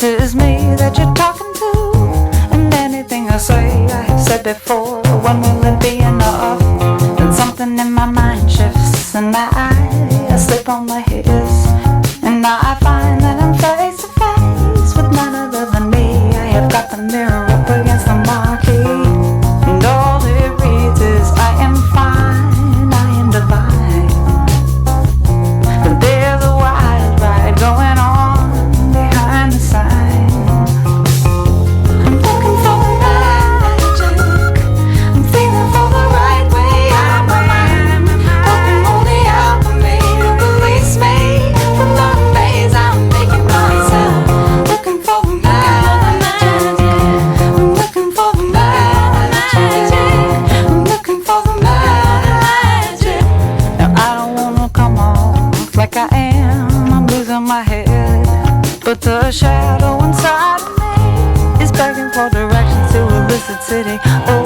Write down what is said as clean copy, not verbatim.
This is me that you're talking to, and anything I say I have said before. When will it be enough? Then something in my mind shifts, and I slip on my hips, and now I find that I'm face to face with none other than me. I have got the mirror up against the marquee, and all it reads is I am fine, I am divine. But there's a wild ride going on behind the sign. I'm looking for the magic, I'm feeling for the right way out my mind, looking only out for me to release me from the maze I'm making myself. Looking for the magic, I'm looking for the magic, I'm looking for the magic. Now I don't wanna come off like I am, I'm losing my head, but the shadow inside of me is begging for directions to illicit city. Oh,